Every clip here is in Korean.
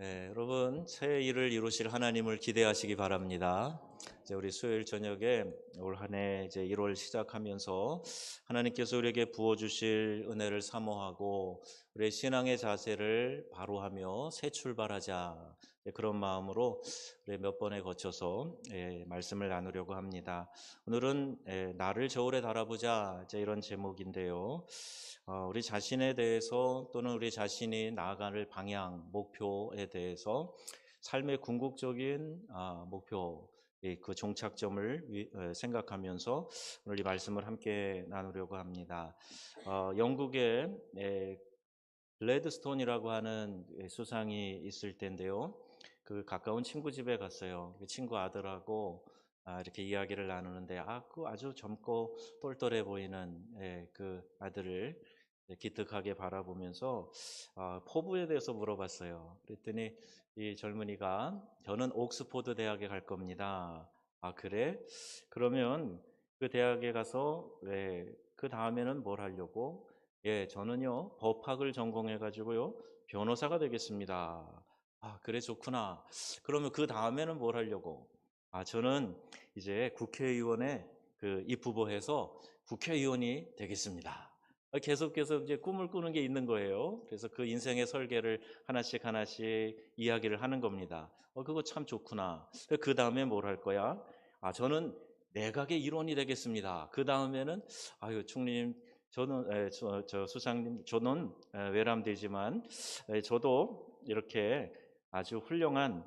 네, 여러분 새 일을 이루실 하나님을 기대하시기 바랍니다. 이제 우리 수요일 저녁에 올 한 해 이제 1월 시작하면서 하나님께서 우리에게 부어 주실 은혜를 사모하고 우리의 신앙의 자세를 바로하며 새 출발하자. 그런 마음으로 우리 몇 번에 거쳐서 말씀을 나누려고 합니다. 오늘은 나를 저울에 달아보자 이제 이런 제목인데요. 우리 자신에 대해서 또는 우리 자신이 나아갈 방향, 목표에 대해서 삶의 궁극적인 목표, 그 종착점을 생각하면서 오늘 이 말씀을 함께 나누려고 합니다. 영국의 글래드스톤이라고 하는 수상이 있을 텐데요. 그 가까운 친구 집에 갔어요. 그 친구 아들하고 이렇게 이야기를 나누는데 그 아주 젊고 똘똘해 보이는 그 아들을 기특하게 바라보면서 포부에 대해서 물어봤어요. 그랬더니 이 젊은이가 저는 옥스포드 대학에 갈 겁니다. 아, 그래? 그러면 그 대학에 가서 그 다음에는 뭘 하려고? 예, 저는요, 법학을 전공해 가지고요, 변호사가 되겠습니다. 아, 그래, 좋구나. 그러면 그 다음에는 뭘 하려고? 아, 저는 이제 국회의원에 입후보해서 국회의원이 되겠습니다. 계속 이제 꿈을 꾸는 게 있는 거예요. 그래서 그 인생의 설계를 하나씩 하나씩 이야기를 하는 겁니다. 그거 참 좋구나. 그 다음에 뭘 할 거야? 아, 저는 내각의 일원이 되겠습니다. 그 다음에는 아유, 총리님, 저는 저 수상님, 저는 외람되지만 저도 이렇게 아주 훌륭한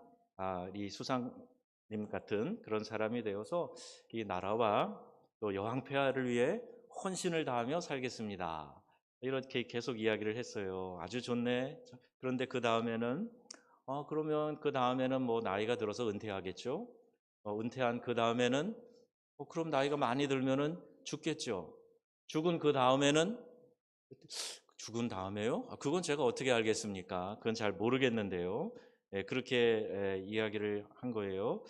이 수상님 같은 그런 사람이 되어서 이 나라와 또 여왕 폐하를 위해 헌신을 다하며 살겠습니다. 이렇게 계속 이야기를 했어요. 아주 좋네. 그런데 그 다음에는 그러면 그 다음에는 뭐 나이가 들어서 은퇴하겠죠. 은퇴한 그 다음에는 그럼 나이가 많이 들면은 죽겠죠. 죽은 그 다음에는 죽은 다음에요? 그건 제가 어떻게 알겠습니까? 그건 잘 모르겠는데요. 그렇게 이야기를 한 거예요.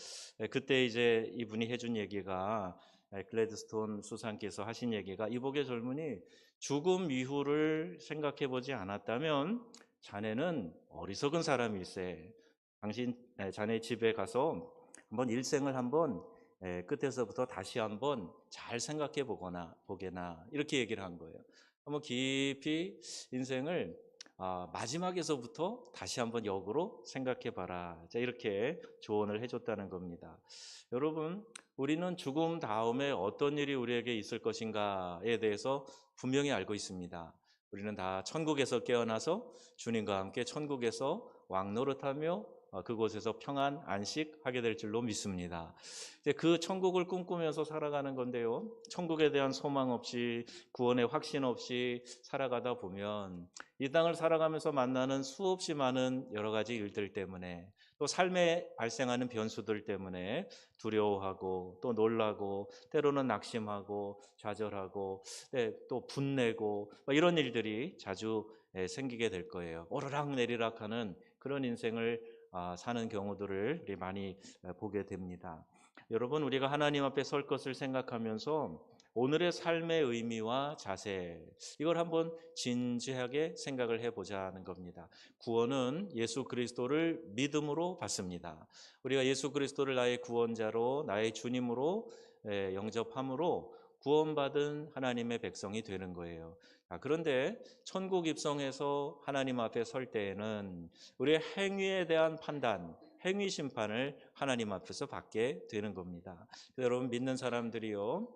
그때 이제 이분이 해준 얘기가 글래드스톤 수상께서 하신 얘기가 이복의 젊은이 죽음 이후를 생각해 보지 않았다면 자네는 어리석은 사람일세. 자네 집에 가서 한번 일생을 한번 끝에서부터 다시 한번 잘 생각해 보게나 이렇게 얘기를 한 거예요. 한번 깊이 인생을 마지막에서부터 다시 한번 역으로 생각해 봐라. 이렇게 조언을 해줬다는 겁니다. 여러분, 우리는 죽음 다음에 어떤 일이 우리에게 있을 것인가에 대해서 분명히 알고 있습니다. 우리는 다 천국에서 깨어나서 주님과 함께 천국에서 왕노릇하며 그곳에서 평안 안식하게 될 줄로 믿습니다. 이제 그 천국을 꿈꾸면서 살아가는 건데요. 천국에 대한 소망 없이 구원의 확신 없이 살아가다 보면 이 땅을 살아가면서 만나는 수없이 많은 여러 가지 일들 때문에 또 삶에 발생하는 변수들 때문에 두려워하고 또 놀라고 때로는 낙심하고 좌절하고 또 분내고 이런 일들이 자주 생기게 될 거예요. 오르락 내리락 하는 그런 인생을 사는 경우들을 우리 많이 보게 됩니다. 여러분, 우리가 하나님 앞에 설 것을 생각하면서 오늘의 삶의 의미와 자세, 이걸 한번 진지하게 생각을 해보자는 겁니다. 구원은 예수 그리스도를 믿음으로 받습니다. 우리가 예수 그리스도를 나의 구원자로 나의 주님으로 영접함으로 구원받은 하나님의 백성이 되는 거예요. 그런데 천국 입성해서 하나님 앞에 설 때에는 우리의 행위에 대한 판단, 행위 심판을 하나님 앞에서 받게 되는 겁니다. 여러분, 믿는 사람들이요,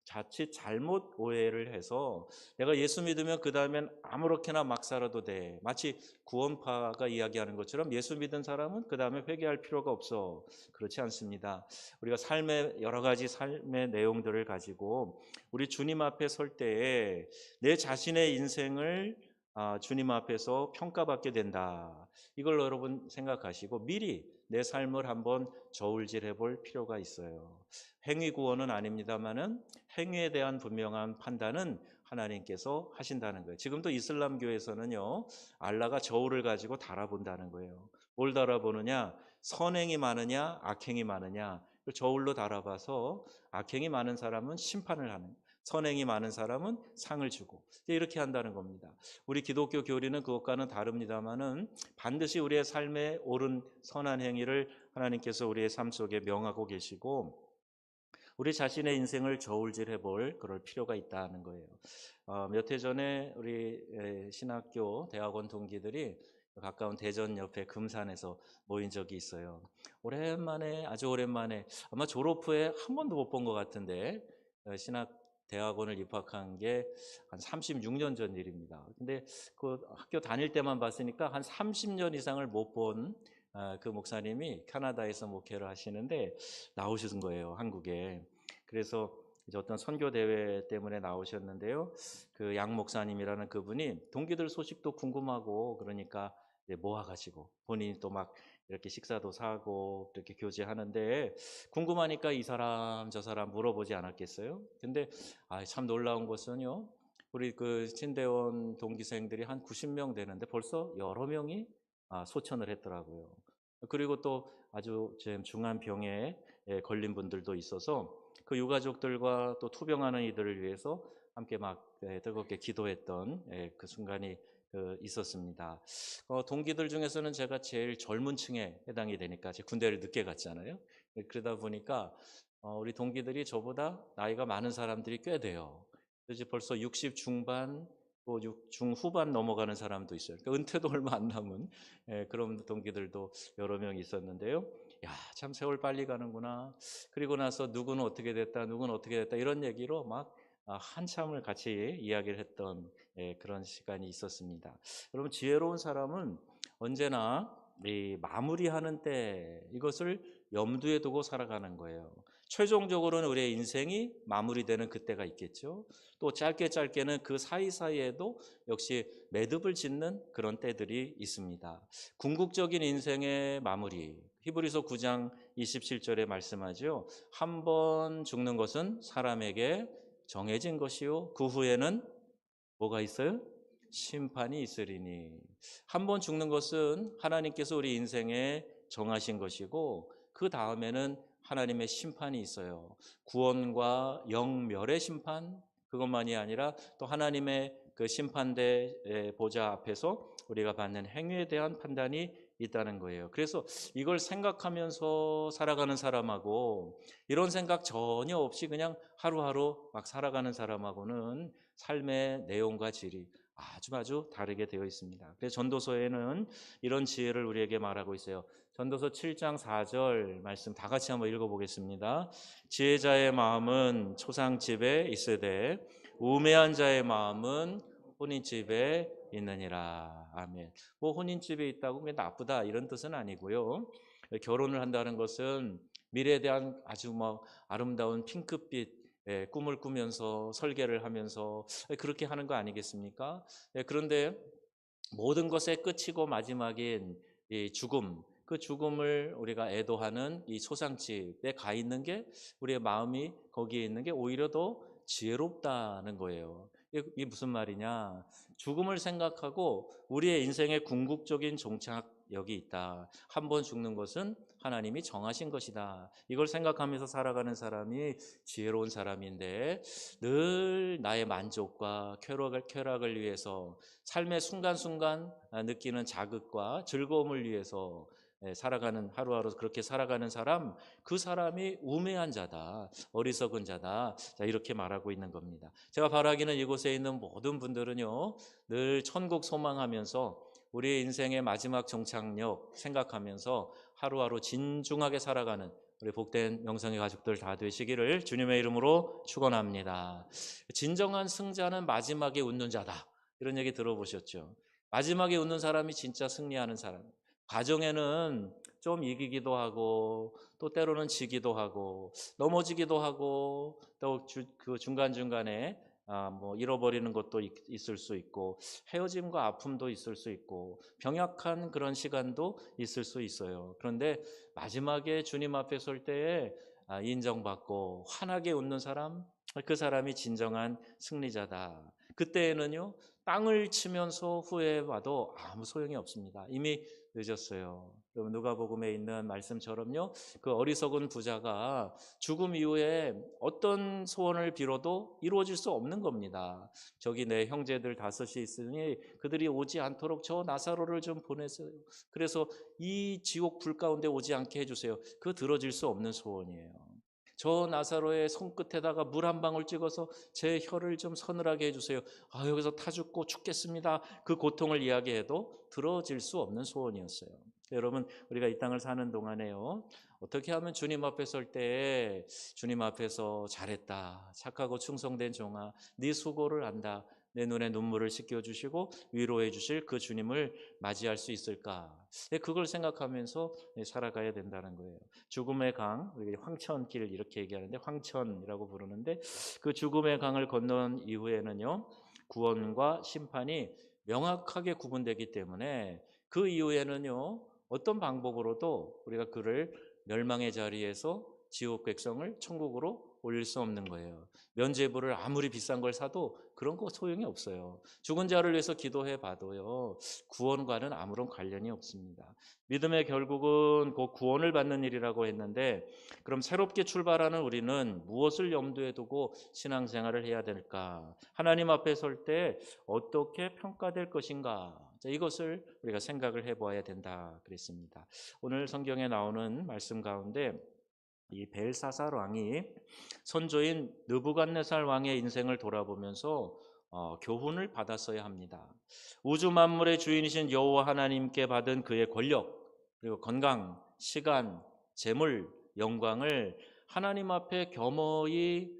자칫 잘못 오해를 해서 내가 예수 믿으면 그 다음엔 아무렇게나 막 살아도 돼, 마치 구원파가 이야기하는 것처럼 예수 믿은 사람은 그 다음에 회개할 필요가 없어. 그렇지 않습니다. 우리가 삶의 여러 가지 삶의 내용들을 가지고 우리 주님 앞에 설 때에 내 자신의 인생을 주님 앞에서 평가받게 된다. 이걸 여러분 생각하시고 미리 내 삶을 한번 저울질해 볼 필요가 있어요. 행위 구원은 아닙니다만은 행위에 대한 분명한 판단은 하나님께서 하신다는 거예요. 지금도 이슬람교에서는요, 알라가 저울을 가지고 달아본다는 거예요. 뭘 달아보느냐? 선행이 많으냐, 악행이 많으냐. 저울로 달아봐서 악행이 많은 사람은 심판을 하는, 선행이 많은 사람은 상을 주고 이렇게 한다는 겁니다. 우리 기독교 교리는 그것과는 다릅니다만은 반드시 우리의 삶에 옳은 선한 행위를 하나님께서 우리의 삶 속에 명하고 계시고 우리 자신의 인생을 저울질해 볼 그럴 필요가 있다는 거예요. 몇 해 전에 우리 신학교 대학원 동기들이 가까운 대전 옆에 금산에서 모인 적이 있어요. 오랜만에 아주 오랜만에 아마 졸업 후에 한 번도 못 본 것 같은데 신학 대학원을 입학한 게 한 36년 전 일입니다. 근데 그 학교 다닐 때만 봤으니까 한 30년 이상을 못 본 그 목사님이 캐나다에서 목회를 하시는데 나오신 거예요, 한국에. 그래서 이제 어떤 선교 대회 때문에 나오셨는데요. 그 양 목사님이라는 그분이 동기들 소식도 궁금하고 그러니까 이제 모아가지고 본인이 또 막 이렇게 식사도 사고 이렇게 교제하는데 궁금하니까 이 사람 저 사람 물어보지 않았겠어요? 근데 참 놀라운 것은요. 우리 그 신대원 동기생들이 한 90명 되는데 벌써 여러 명이 소천을 했더라고요. 그리고 또 아주 지금 중한 병에 걸린 분들도 있어서 그 유가족들과 또 투병하는 이들을 위해서 함께 막 뜨겁게 기도했던 그 순간이 있었습니다. 동기들 중에서는 제가 제일 젊은 층에 해당이 되니까 제 군대를 늦게 갔잖아요. 그러다 보니까 우리 동기들이 저보다 나이가 많은 사람들이 꽤 돼요. 이제 벌써 60 중반, 또 중후반 넘어가는 사람도 있어요. 그러니까 은퇴도 얼마 안 남은 그런 동기들도 여러 명 있었는데요. 야, 참 세월 빨리 가는구나. 그리고 나서 누구는 어떻게 됐다, 누구는 어떻게 됐다 이런 얘기로 막 한참을 같이 이야기를 했던 그런 시간이 있었습니다. 여러분 지혜로운 사람은 언제나 이 마무리하는 때 이것을 염두에 두고 살아가는 거예요. 최종적으로는 우리의 인생이 마무리되는 그때가 있겠죠. 또 짧게는 그 사이사이에도 역시 매듭을 짓는 그런 때들이 있습니다. 궁극적인 인생의 마무리, 히브리서 9장 27절에 말씀하죠. 한 번 죽는 것은 사람에게 정해진 것이요 그 후에는 뭐가 있어요? 심판이 있으리니. 한 번 죽는 것은 하나님께서 우리 인생에 정하신 것이고 그 다음에는 하나님의 심판이 있어요. 구원과 영멸의 심판, 그것만이 아니라 또 하나님의 그 심판대 보좌 앞에서 우리가 받는 행위에 대한 판단이 있다는 거예요. 그래서 이걸 생각하면서 살아가는 사람하고 이런 생각 전혀 없이 그냥 하루하루 막 살아가는 사람하고는 삶의 내용과 질이 아주 다르게 되어 있습니다. 그래서 전도서에는 이런 지혜를 우리에게 말하고 있어요. 전도서 7장 4절 말씀 다 같이 한번 읽어보겠습니다. 지혜자의 마음은 초상집에 있으되 우매한 자의 마음은 혼인집에 있느니라. 아멘. 뭐 혼인집에 있다고 그게 나쁘다 이런 뜻은 아니고요. 결혼을 한다는 것은 미래에 대한 아주 아름다운 핑크빛 꿈을 꾸면서 설계를 하면서 그렇게 하는 거 아니겠습니까? 그런데 모든 것의 끝이고 마지막인 이 죽음, 그 죽음을 우리가 애도하는 이 소상집에 가 있는 게 우리의 마음이 거기에 있는 게 오히려 더 지혜롭다는 거예요. 이게 무슨 말이냐? 죽음을 생각하고 우리의 인생의 궁극적인 종착역이 있다. 한 번 죽는 것은 하나님이 정하신 것이다. 이걸 생각하면서 살아가는 사람이 지혜로운 사람인데 늘 나의 만족과 쾌락을 위해서 삶의 순간순간 느끼는 자극과 즐거움을 위해서 살아가는 하루하루 그렇게 살아가는 사람, 그 사람이 우매한 자다, 어리석은 자다. 자, 이렇게 말하고 있는 겁니다. 제가 바라기는 이곳에 있는 모든 분들은요, 늘 천국 소망하면서 우리의 인생의 마지막 정착역 생각하면서 하루하루 진중하게 살아가는 우리 복된 영성의 가족들 다 되시기를 주님의 이름으로 축원합니다. 진정한 승자는 마지막에 웃는 자다. 이런 얘기 들어보셨죠? 마지막에 웃는 사람이 진짜 승리하는 사람. 과정에는 좀 이기기도 하고 또 때로는 지기도 하고 넘어지기도 하고 또 그 중간중간에 뭐 잃어버리는 것도 있을 수 있고 헤어짐과 아픔도 있을 수 있고 병약한 그런 시간도 있을 수 있어요. 그런데 마지막에 주님 앞에 설 때에 인정받고 환하게 웃는 사람, 그 사람이 진정한 승리자다. 그때에는요 땅을 치면서 후회해봐도 아무 소용이 없습니다. 이미 늦었어요. 여러분 누가복음에 있는 말씀처럼요, 그 어리석은 부자가 죽음 이후에 어떤 소원을 빌어도 이루어질 수 없는 겁니다. 저기 내 형제들 다섯이 있으니 그들이 오지 않도록 저 나사로를 좀 보내세요. 그래서 이 지옥 불 가운데 오지 않게 해주세요. 그 들어질 수 없는 소원이에요. 저 나사로의 손끝에다가 물 한 방울 찍어서 제 혀를 좀 서늘하게 해주세요. 아, 여기서 타 죽고 죽겠습니다. 그 고통을 이야기해도 들어질 수 없는 소원이었어요. 여러분, 우리가 이 땅을 사는 동안에요, 어떻게 하면 주님 앞에 설 때 주님 앞에서 잘했다, 착하고 충성된 종아, 네 수고를 안다, 내 눈에 눈물을 씻겨주시고 위로해 주실 그 주님을 맞이할 수 있을까? 그걸 생각하면서 살아가야 된다는 거예요. 죽음의 강, 우리가 황천길 이렇게 얘기하는데 황천이라고 부르는데, 그 죽음의 강을 건넌 이후에는요, 구원과 심판이 명확하게 구분되기 때문에 그 이후에는요, 어떤 방법으로도 우리가 그를 멸망의 자리에서 지옥 백성을 천국으로 올릴 수 없는 거예요. 면죄부를 아무리 비싼 걸 사도 그런 거 소용이 없어요. 죽은 자를 위해서 기도해 봐도요, 구원과는 아무런 관련이 없습니다. 믿음의 결국은 곧 구원을 받는 일이라고 했는데, 그럼 새롭게 출발하는 우리는 무엇을 염두에 두고 신앙생활을 해야 될까? 하나님 앞에 설 때 어떻게 평가될 것인가? 이것을 우리가 생각을 해보아야 된다 그랬습니다. 오늘 성경에 나오는 말씀 가운데 이 벨사살 왕이 선조인 느부갓네살 왕의 인생을 돌아보면서 교훈을 받았어야 합니다. 우주 만물의 주인이신 여호와 하나님께 받은 그의 권력, 그리고 건강, 시간, 재물, 영광을 하나님 앞에 겸허히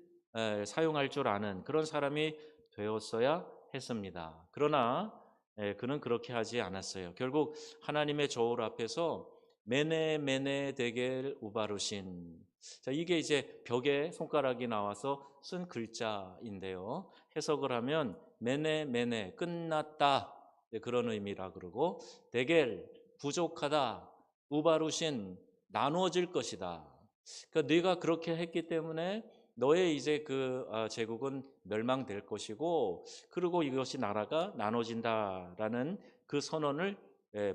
사용할 줄 아는 그런 사람이 되었어야 했습니다. 그러나 그는 그렇게 하지 않았어요. 결국 하나님의 저울 앞에서 메네 메네 데겔 우바루신, 자, 이게 이제 벽에 손가락이 나와서 쓴 글자인데요, 해석을 하면 메네 메네 끝났다, 그런 의미라 그러고, 데겔 부족하다, 우바루신 나누어질 것이다. 그러니까 네가 그렇게 했기 때문에 너의 이제 그 제국은 멸망될 것이고, 그리고 이것이 나라가 나눠진다라는 그 선언을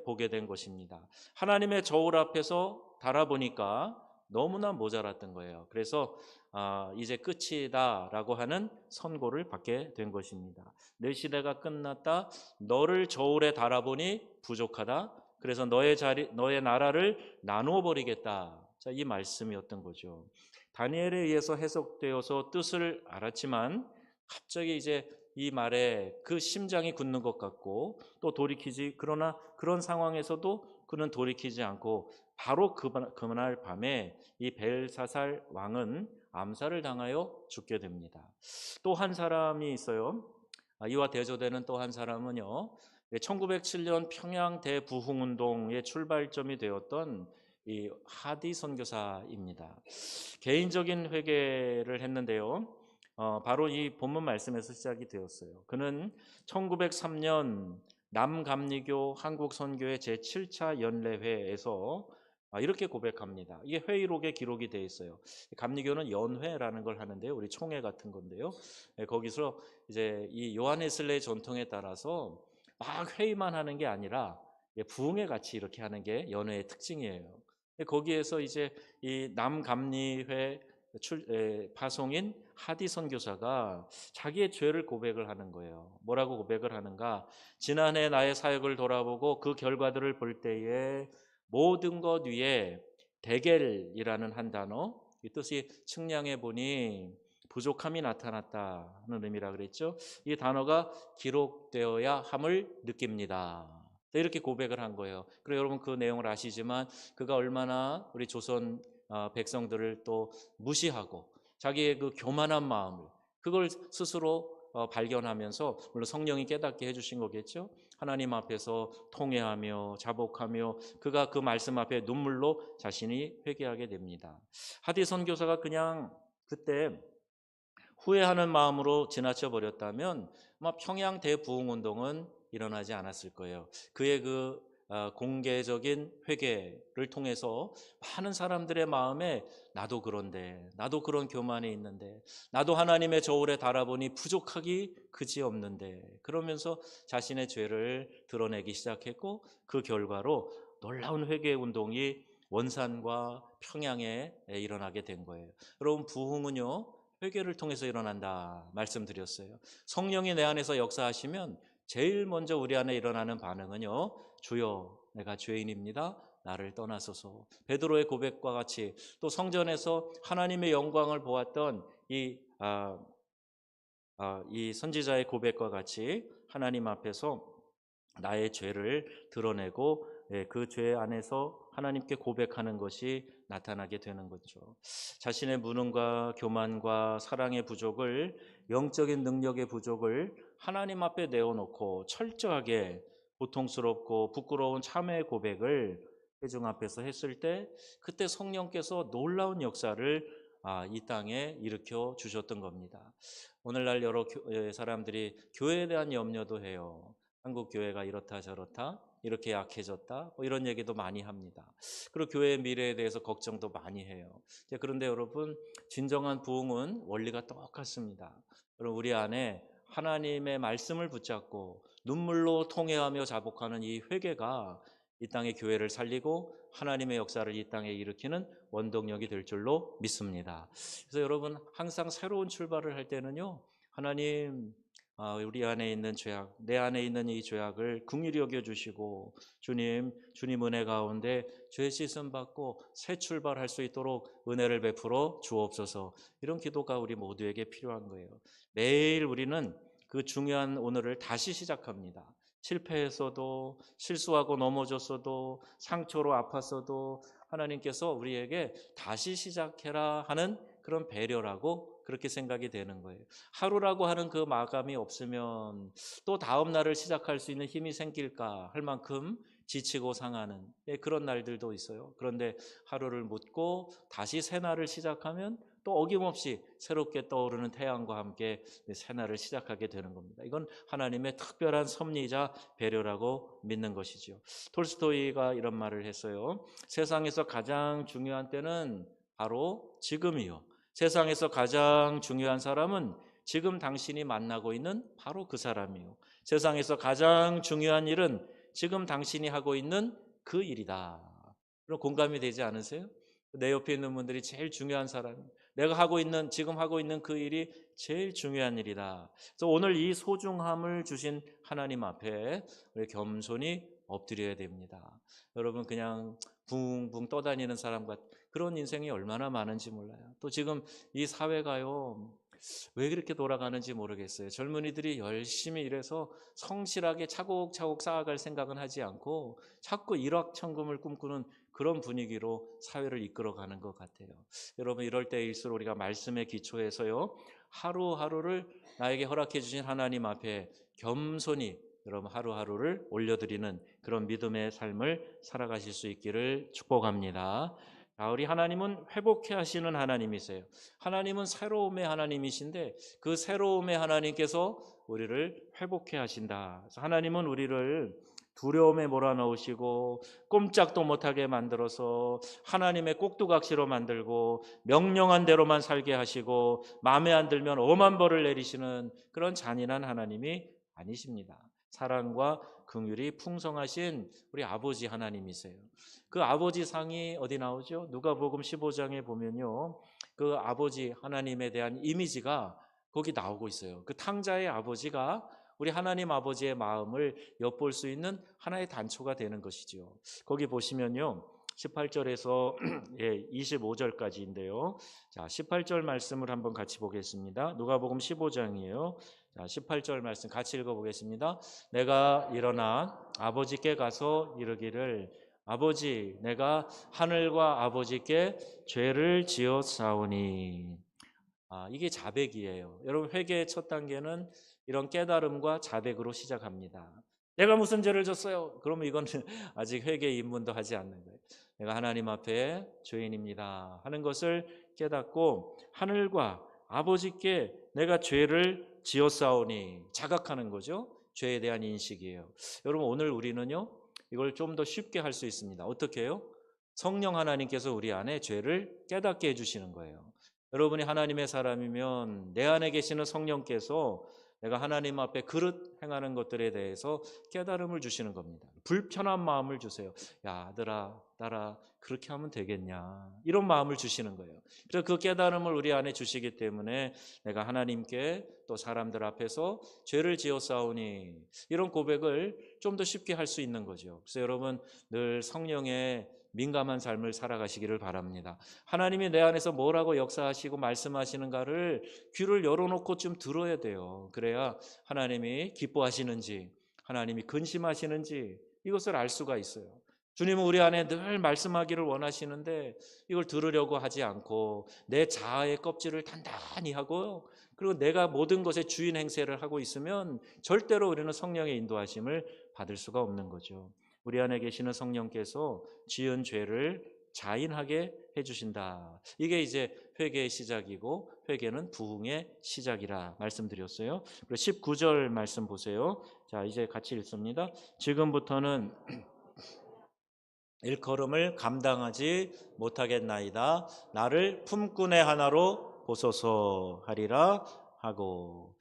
보게 된 것입니다. 하나님의 저울 앞에서 달아보니까 너무나 모자랐던 거예요. 그래서 이제 끝이다라고 하는 선고를 받게 된 것입니다. 내 시대가 끝났다. 너를 저울에 달아보니 부족하다. 그래서 너의 나라를 나누어 버리겠다. 자, 이 말씀이었던 거죠. 다니엘에 의해서 해석되어서 뜻을 알았지만 갑자기 이제 이 말에 그 심장이 굳는 것 같고, 또 그러나 그런 상황에서도 그는 돌이키지 않고 바로 그날 밤에 이 벨사살 왕은 암살을 당하여 죽게 됩니다. 또 한 사람이 있어요. 이와 대조되는 또 한 사람은요, 1907년 평양 대부흥운동의 출발점이 되었던 이 하디 선교사입니다. 개인적인 회개를 했는데요, 바로 이 본문 말씀에서 시작이 되었어요. 그는 1903년 남감리교 한국선교회 제7차 연례회에서 이렇게 고백합니다. 이게 회의록에 기록이 되어 있어요. 감리교는 연회라는 걸 하는데요, 우리 총회 같은 건데요, 거기서 이제 이 요한웨슬레의 전통에 따라서 막 회의만 하는 게 아니라 부흥회 같이 이렇게 하는 게 연회의 특징이에요. 거기에서 이제 이 남감리회 파송인 하디 선교사가 자기의 죄를 고백을 하는 거예요. 뭐라고 고백을 하는가? 지난해 나의 사역을 돌아보고 그 결과들을 볼 때에 모든 것 위에 데겔이라는 한 단어, 이 뜻이 측량해 보니 부족함이 나타났다는 의미라 그랬죠. 이 단어가 기록되어야 함을 느낍니다. 이렇게 고백을 한 거예요. 그리고 여러분 그 내용을 아시지만 그가 얼마나 우리 조선 백성들을 또 무시하고 자기의 그 교만한 마음을, 그걸 스스로 발견하면서, 물론 성령이 깨닫게 해주신 거겠죠. 하나님 앞에서 통회하며 자복하며 그가 그 말씀 앞에 눈물로 자신이 회개하게 됩니다. 하디 선교사가 그냥 그때 후회하는 마음으로 지나쳐 버렸다면 아마 평양 대부흥운동은 일어나지 않았을 거예요. 그의 그 공개적인 회개를 통해서 많은 사람들의 마음에 나도 그런데, 나도 그런 교만이 있는데, 나도 하나님의 저울에 달아보니 부족하기 그지없는데, 그러면서 자신의 죄를 드러내기 시작했고, 그 결과로 놀라운 회개 운동이 원산과 평양에 일어나게 된 거예요. 여러분, 부흥은요, 회개를 통해서 일어난다 말씀드렸어요. 성령이 내 안에서 역사하시면 제일 먼저 우리 안에 일어나는 반응은요, 주여 내가 죄인입니다, 나를 떠나소서. 베드로의 고백과 같이, 또 성전에서 하나님의 영광을 보았던 이 선지자의 고백과 같이 하나님 앞에서 나의 죄를 드러내고 그 죄 안에서 하나님께 고백하는 것이 나타나게 되는 거죠. 자신의 무능과 교만과 사랑의 부족을, 영적인 능력의 부족을 하나님 앞에 내어놓고 철저하게 고통스럽고 부끄러운 참회의 고백을 회중 앞에서 했을 때, 그때 성령께서 놀라운 역사를 이 땅에 일으켜 주셨던 겁니다. 오늘날 여러 사람들이 교회에 대한 염려도 해요. 한국 교회가 이렇다 저렇다, 이렇게 약해졌다, 뭐 이런 얘기도 많이 합니다. 그리고 교회의 미래에 대해서 걱정도 많이 해요. 그런데 여러분, 진정한 부흥은 원리가 똑같습니다. 여러분, 우리 안에 하나님의 말씀을 붙잡고 눈물로 통회하며 자복하는 이 회개가 이 땅의 교회를 살리고 하나님의 역사를 이 땅에 일으키는 원동력이 될 줄로 믿습니다. 그래서 여러분, 항상 새로운 출발을 할 때는요, 하나님, 우리 안에 있는 죄악, 내 안에 있는 이 죄악을 긍휼히 여겨주시고, 주님 은혜 가운데 죄 씻음 받고 새 출발할 수 있도록 은혜를 베풀어 주옵소서. 이런 기도가 우리 모두에게 필요한 거예요. 매일 우리는 그 중요한 오늘을 다시 시작합니다. 실패했어도, 실수하고 넘어졌어도, 상처로 아팠어도 하나님께서 우리에게 다시 시작해라 하는 그런 배려라고 그렇게 생각이 되는 거예요. 하루라고 하는 그 마감이 없으면 또 다음 날을 시작할 수 있는 힘이 생길까 할 만큼 지치고 상하는 그런 날들도 있어요. 그런데 하루를 묻고 다시 새 날을 시작하면 또 어김없이 새롭게 떠오르는 태양과 함께 새 날을 시작하게 되는 겁니다. 이건 하나님의 특별한 섭리이자 배려라고 믿는 것이죠. 톨스토이가 이런 말을 했어요. 세상에서 가장 중요한 때는 바로 지금이요. 세상에서 가장 중요한 사람은 지금 당신이 만나고 있는 바로 그 사람이요. 세상에서 가장 중요한 일은 지금 당신이 하고 있는 그 일이다. 그런 공감이 되지 않으세요? 내 옆에 있는 분들이 제일 중요한 사람, 내가 지금 하고 있는 그 일이 제일 중요한 일이다. 그래서 오늘 이 소중함을 주신 하나님 앞에 우리 겸손히 엎드려야 됩니다. 여러분, 그냥 붕붕 떠다니는 사람과 그런 인생이 얼마나 많은지 몰라요. 또 지금 이 사회가요, 왜 그렇게 돌아가는지 모르겠어요. 젊은이들이 열심히 일해서 성실하게 차곡차곡 쌓아갈 생각은 하지 않고 자꾸 일확천금을 꿈꾸는 그런 분위기로 사회를 이끌어가는 것 같아요. 여러분, 이럴 때일수록 우리가 말씀의 기초에서요, 하루하루를 나에게 허락해 주신 하나님 앞에 겸손히 여러분 하루하루를 올려드리는 그런 믿음의 삶을 살아가실 수 있기를 축복합니다. 우리 하나님은 회복해 하시는 하나님이세요. 하나님은 새로움의 하나님이신데 그 새로움의 하나님께서 우리를 회복해 하신다. 그래서 하나님은 우리를 두려움에 몰아넣으시고 꼼짝도 못하게 만들어서 하나님의 꼭두각시로 만들고 명령한 대로만 살게 하시고 마음에 안 들면 엄한 벌을 내리시는 그런 잔인한 하나님이 아니십니다. 사랑과 긍휼이 풍성하신 우리 아버지 하나님이세요. 그 아버지 상이 어디 나오죠? 누가복음 15장에 보면요, 그 아버지 하나님에 대한 이미지가 거기 나오고 있어요. 그 탕자의 아버지가 우리 하나님 아버지의 마음을 엿볼 수 있는 하나의 단초가 되는 것이죠. 거기 보시면요, 18절에서 25절까지인데요. 자, 18절 말씀을 한번 같이 보겠습니다. 누가복음 15장이에요. 자, 18절 말씀 같이 읽어보겠습니다. 내가 일어나 아버지께 가서 이르기를, 아버지, 내가 하늘과 아버지께 죄를 지었사오니. 이게 자백이에요. 여러분, 회개의 첫 단계는 이런 깨달음과 자백으로 시작합니다. 내가 무슨 죄를 졌어요? 그러면 이건 아직 회개 입문도 하지 않는 거예요. 내가 하나님 앞에 죄인입니다 하는 것을 깨닫고 하늘과 아버지께 내가 죄를 지었사오니, 자각하는 거죠. 죄에 대한 인식이에요. 여러분, 오늘 우리는요, 이걸 좀 더 쉽게 할 수 있습니다. 어떻게 해요? 성령 하나님께서 우리 안에 죄를 깨닫게 해주시는 거예요. 여러분이 하나님의 사람이면 내 안에 계시는 성령께서 내가 하나님 앞에 그릇 행하는 것들에 대해서 깨달음을 주시는 겁니다. 불편한 마음을 주세요. 야, 아들아, 딸아, 그렇게 하면 되겠냐, 이런 마음을 주시는 거예요. 그래서 그 깨달음을 우리 안에 주시기 때문에 내가 하나님께 또 사람들 앞에서 죄를 지었사오니, 이런 고백을 좀 더 쉽게 할 수 있는 거죠. 그래서 여러분 늘 성령의 민감한 삶을 살아가시기를 바랍니다. 하나님이 내 안에서 뭐라고 역사하시고 말씀하시는가를 귀를 열어놓고 좀 들어야 돼요. 그래야 하나님이 기뻐하시는지, 하나님이 근심하시는지 이것을 알 수가 있어요. 주님은 우리 안에 늘 말씀하기를 원하시는데 이걸 들으려고 하지 않고 내 자아의 껍질을 단단히 하고, 그리고 내가 모든 것의 주인 행세를 하고 있으면 절대로 우리는 성령의 인도하심을 받을 수가 없는 거죠. 우리 안에 계시는 성령께서 지은 죄를 자인하게 해주신다. 이게 이제 회개의 시작이고, 회개는 부흥의 시작이라 말씀드렸어요. 그리고 19절 말씀 보세요. 자, 이제 같이 읽습니다. 지금부터는 일컬음을 감당하지 못하겠나이다. 나를 품꾼의 하나로 보소서 하리라 하고,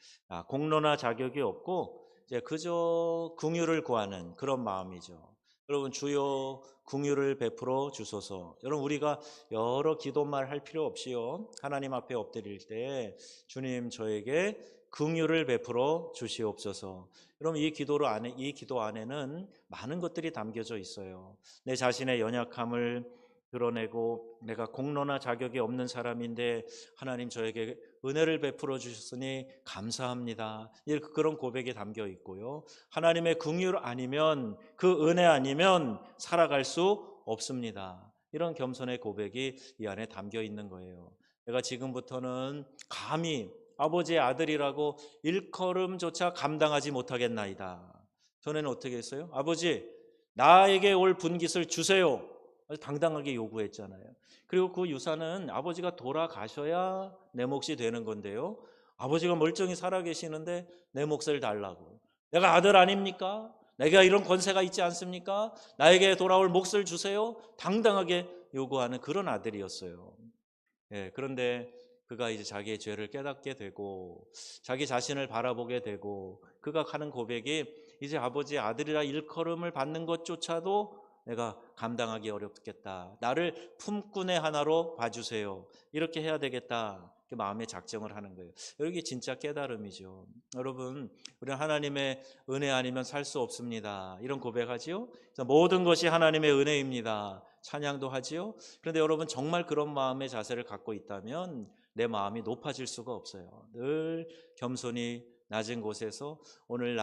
공로나 자격이 없고 이제 그저 긍휼을 구하는 그런 마음이죠. 여러분, 주여 긍휼을 베풀어 주소서. 여러분, 우리가 여러 기도말 할 필요 없이요, 하나님 앞에 엎드릴 때 주님 저에게 긍휼을 베풀어 주시옵소서. 여러분, 이 기도 안에는 많은 것들이 담겨져 있어요. 내 자신의 연약함을 드러내고, 내가 공로나 자격이 없는 사람인데 하나님 저에게 은혜를 베풀어 주셨으니 감사합니다, 그런 고백이 담겨 있고요. 하나님의 긍휼 아니면, 그 은혜 아니면 살아갈 수 없습니다. 이런 겸손의 고백이 이 안에 담겨 있는 거예요. 내가 지금부터는 감히 아버지의 아들이라고 일컬음조차 감당하지 못하겠나이다. 전에는 어떻게 했어요? 아버지, 나에게 올 분깃을 주세요. 당당하게 요구했잖아요. 그리고 그 유산은 아버지가 돌아가셔야 내 몫이 되는 건데요, 아버지가 멀쩡히 살아계시는데 내 몫을 달라고. 내가 아들 아닙니까? 내가 이런 권세가 있지 않습니까? 나에게 돌아올 몫을 주세요. 당당하게 요구하는 그런 아들이었어요. 그런데 그가 이제 자기의 죄를 깨닫게 되고 자기 자신을 바라보게 되고, 그가 하는 고백이 이제 아버지의 아들이라 일컬음을 받는 것조차도 내가 감당하기 어렵겠다. 나를 품꾼의 하나로 봐주세요. 이렇게 해야 되겠다. 마음의 작정을 하는 거예요. 이게 진짜 깨달음이죠. 여러분, 우리는 하나님의 은혜 아니면 살 수 없습니다. 이런 고백하지요. 모든 것이 하나님의 은혜입니다. 찬양도 하지요. 그런데 여러분, 정말 그런 마음의 자세를 갖고 있다면 내 마음이 높아질 수가 없어요. 늘 겸손히 낮은 곳에서 오늘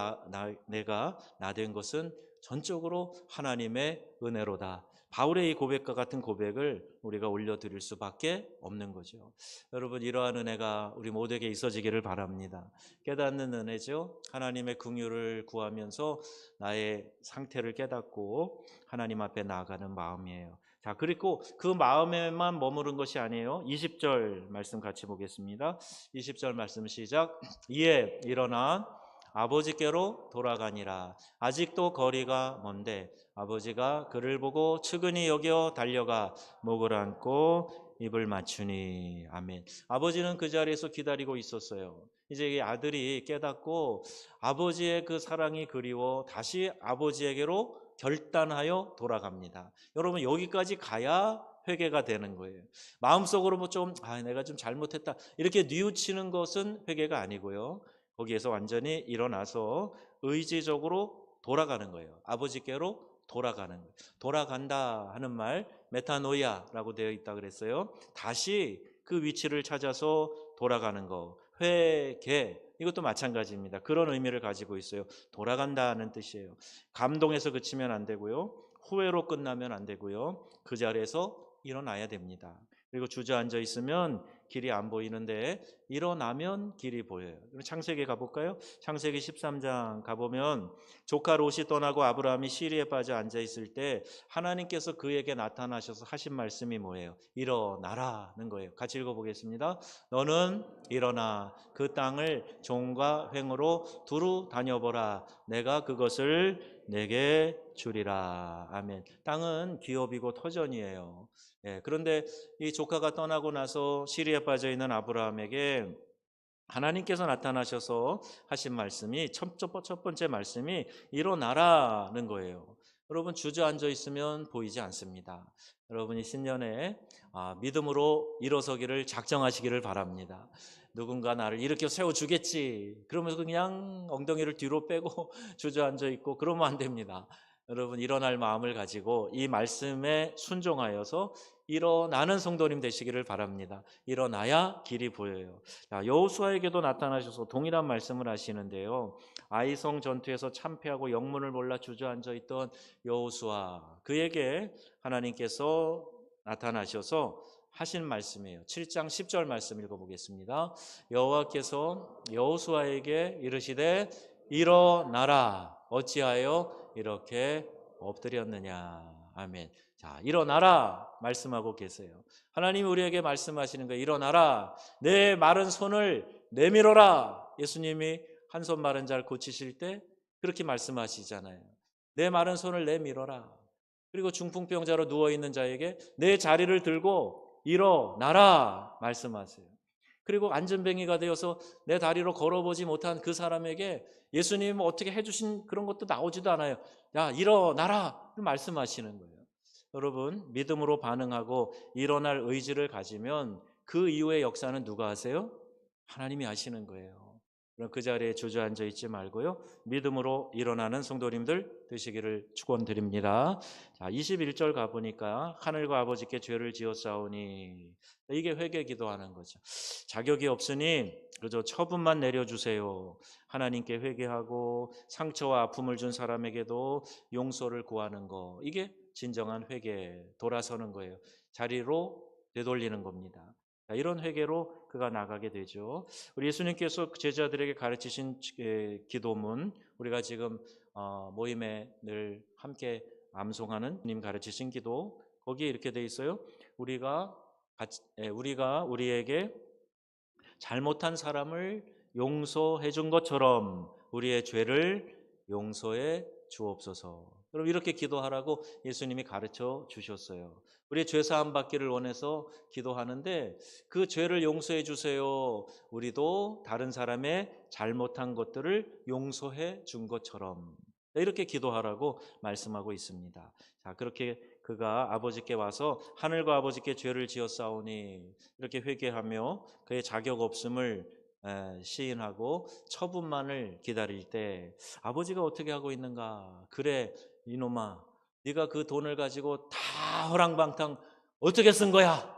내가 나 된 것은 전적으로 하나님의 은혜로다. 바울의 이 고백과 같은 고백을 우리가 올려드릴 수밖에 없는 거죠. 여러분, 이러한 은혜가 우리 모두에게 있어지기를 바랍니다. 깨닫는 은혜죠. 하나님의 긍휼을 구하면서 나의 상태를 깨닫고 하나님 앞에 나아가는 마음이에요. 자, 그리고 그 마음에만 머무른 것이 아니에요. 20절 말씀 같이 보겠습니다. 20절 말씀 시작. 이에 일어나 아버지께로 돌아가니라. 아직도 거리가 먼데 아버지가 그를 보고 측은히 여겨 달려가 목을 안고 입을 맞추니. 아멘. 아버지는 그 자리에서 기다리고 있었어요. 이제 이 아들이 깨닫고 아버지의 그 사랑이 그리워 다시 아버지에게로 결단하여 돌아갑니다. 여러분, 여기까지 가야 회개가 되는 거예요. 마음속으로 내가 좀 잘못했다 이렇게 뉘우치는 것은 회개가 아니고요, 거기에서 완전히 일어나서 의지적으로 돌아가는 거예요. 아버지께로 돌아가는 거예요. 돌아간다 하는 말 메타노이아라고 되어 있다 그랬어요. 다시 그 위치를 찾아서 돌아가는 거, 회개, 이것도 마찬가지입니다. 그런 의미를 가지고 있어요. 돌아간다는 뜻이에요. 감동에서 그치면 안 되고요, 후회로 끝나면 안 되고요, 그 자리에서 일어나야 됩니다. 그리고 주저앉아 있으면 길이 안 보이는데 일어나면 길이 보여요. 창세기 가볼까요? 창세기 13장 가보면 조카 롯이 떠나고 아브라함이 시리에 빠져 앉아있을 때 하나님께서 그에게 나타나셔서 하신 말씀이 뭐예요? 일어나라는 거예요. 같이 읽어보겠습니다. 너는 일어나 그 땅을 종과 횡으로 두루 다녀보라. 내가 그것을 내게 주리라. 아멘. 땅은 기업이고 터전이에요. 예, 그런데 이 조카가 떠나고 나서 시리에 빠져 있는 아브라함에게 하나님께서 나타나셔서 하신 말씀이 첫 번째 말씀이 일어나라는 거예요. 여러분 주저앉아 있으면 보이지 않습니다. 여러분이 신년에 믿음으로 일어서기를 작정하시기를 바랍니다. 누군가 나를 일으켜 세워주겠지 그러면서 그냥 엉덩이를 뒤로 빼고 주저앉아 있고 그러면 안 됩니다. 여러분 일어날 마음을 가지고 이 말씀에 순종하여서 일어나는 성도님 되시기를 바랍니다. 일어나야 길이 보여요. 여호수아에게도 나타나셔서 동일한 말씀을 하시는데요. 아이성 전투에서 참패하고 영문을 몰라 주저앉아 있던 여호수아, 그에게 하나님께서 나타나셔서 하신 말씀이에요. 7장 10절 말씀 읽어보겠습니다. 여호와께서 여호수아에게 이르시되 일어나라. 어찌하여 이렇게 엎드렸느냐. 아멘. 자, 일어나라 말씀하고 계세요. 하나님이 우리에게 말씀하시는 거예요. 일어나라. 내 마른 손을 내밀어라. 예수님이 한 손 마른 자를 고치실 때 그렇게 말씀하시잖아요. 내 마른 손을 내밀어라. 그리고 중풍병자로 누워있는 자에게 내 자리를 들고 일어나라 말씀하세요. 그리고 안전뱅이가 되어서 내 다리로 걸어보지 못한 그 사람에게 예수님은 어떻게 해주신 그런 것도 나오지도 않아요. 야, 일어나라 말씀하시는 거예요. 여러분 믿음으로 반응하고 일어날 의지를 가지면 그 이후의 역사는 누가 하세요? 하나님이 하시는 거예요. 그럼 그 자리에 주저앉아 있지 말고요. 믿음으로 일어나는 성도님들 되시기를 축원드립니다. 자, 21절 가보니까 하늘과 아버지께 죄를 지었사오니 이게 회개 기도하는 거죠. 자격이 없으니 그저 처분만 내려주세요. 하나님께 회개하고 상처와 아픔을 준 사람에게도 용서를 구하는 거, 이게 진정한 회개, 돌아서는 거예요. 자리로 되돌리는 겁니다. 이런 회개로 그가 나가게 되죠. 우리 예수님께서 제자들에게 가르치신 기도문, 우리가 지금 모임에 늘 함께 암송하는 님 가르치신 기도, 거기에 이렇게 돼 있어요. 우리가 우리에게 잘못한 사람을 용서해 준 것처럼 우리의 죄를 용서해 주옵소서. 그럼 이렇게 기도하라고 예수님이 가르쳐 주셨어요. 우리의 죄 사함 받기를 원해서 기도하는데 그 죄를 용서해 주세요. 우리도 다른 사람의 잘못한 것들을 용서해 준 것처럼 이렇게 기도하라고 말씀하고 있습니다. 자, 그렇게 그가 아버지께 와서 하늘과 아버지께 죄를 지었사오니 이렇게 회개하며 그의 자격 없음을 시인하고 처분만을 기다릴 때 아버지가 어떻게 하고 있는가? 그래 이놈아, 네가 그 돈을 가지고 다 허랑방탕 어떻게 쓴 거야?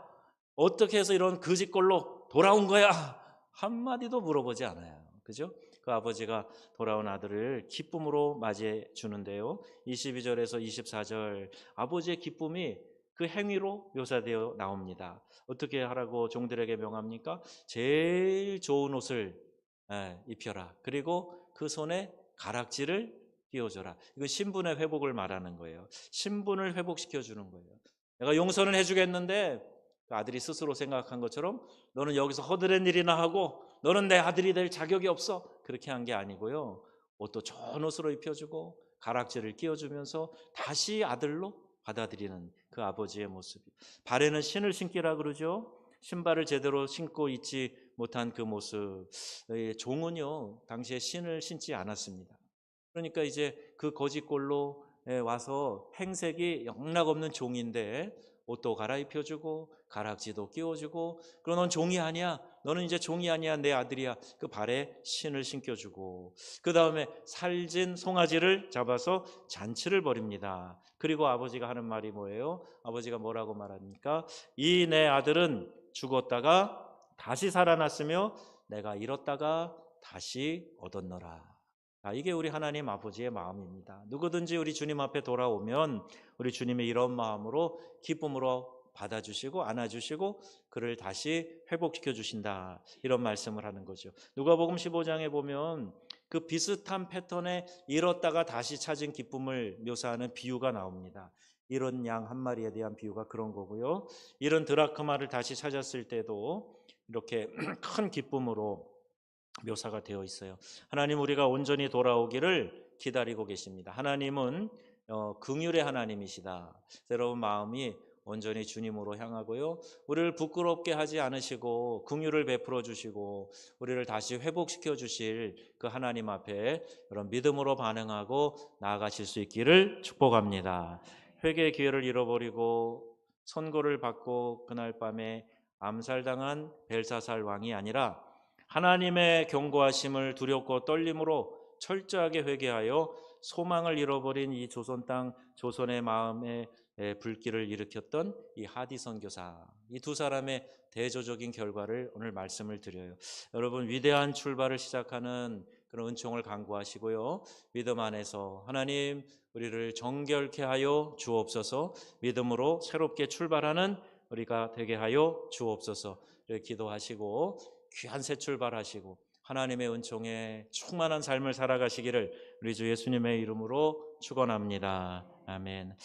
어떻게 해서 이런 거짓꼴로 돌아온 거야? 한마디도 물어보지 않아요. 그죠? 그 아버지가 돌아온 아들을 기쁨으로 맞이해 주는데요. 22절에서 24절 아버지의 기쁨이 그 행위로 묘사되어 나옵니다. 어떻게 하라고 종들에게 명합니까? 제일 좋은 옷을 입혀라. 그리고 그 손에 가락지를 끼워줘라. 이건 신분의 회복을 말하는 거예요. 신분을 회복시켜 주는 거예요. 내가 용서는 해주겠는데 그 아들이 스스로 생각한 것처럼 너는 여기서 허드렛 일이나 하고 너는 내 아들이 될 자격이 없어. 그렇게 한 게 아니고요. 옷도 좋은 옷으로 입혀주고 가락지를 끼워주면서 다시 아들로 받아들이는 그 아버지의 모습이. 발에는 신을 신기라 그러죠. 신발을 제대로 신고 있지 못한 그 모습. 종은요 당시에 신을 신지 않았습니다. 그러니까 이제 그 거짓골로 와서 행색이 영락없는 종인데 옷도 갈아입혀주고 가락지도 끼워주고 그럼 넌 종이 아니야. 너는 이제 종이 아니야. 내 아들이야. 그 발에 신을 신겨주고 그 다음에 살진 송아지를 잡아서 잔치를 벌입니다. 그리고 아버지가 하는 말이 뭐예요? 아버지가 뭐라고 말합니까? 이 내 아들은 죽었다가 다시 살아났으며 내가 잃었다가 다시 얻었노라. 이게 우리 하나님 아버지의 마음입니다. 누구든지 우리 주님 앞에 돌아오면 우리 주님의 이런 마음으로 기쁨으로 받아주시고 안아주시고 그를 다시 회복시켜 주신다. 이런 말씀을 하는 거죠. 누가복음 15장에 보면 그 비슷한 패턴에 잃었다가 다시 찾은 기쁨을 묘사하는 비유가 나옵니다. 이런 양 한 마리에 대한 비유가 그런 거고요. 이런 드라크마를 다시 찾았을 때도 이렇게 큰 기쁨으로 묘사가 되어 있어요. 하나님 우리가 온전히 돌아오기를 기다리고 계십니다. 하나님은 긍휼의 하나님이시다. 여러분 마음이 온전히 주님으로 향하고요. 우리를 부끄럽게 하지 않으시고 긍휼을 베풀어 주시고 우리를 다시 회복시켜 주실 그 하나님 앞에 여러분 믿음으로 반응하고 나아가실 수 있기를 축복합니다. 회개의 기회를 잃어버리고 선고를 받고 그날 밤에 암살당한 벨사살 왕이 아니라 하나님의 경고하심을 두렵고 떨림으로 철저하게 회개하여 소망을 잃어버린 이 조선 땅 조선의 마음에 불길을 일으켰던 이 하디 선교사, 이 두 사람의 대조적인 결과를 오늘 말씀을 드려요. 여러분 위대한 출발을 시작하는 그런 은총을 간구하시고요. 믿음 안에서 하나님 우리를 정결케 하여 주옵소서. 믿음으로 새롭게 출발하는 우리가 되게 하여 주옵소서. 이렇게 기도하시고 귀한 새 출발하시고 하나님의 은총에 충만한 삶을 살아가시기를 우리 주 예수님의 이름으로 축원합니다. 아멘.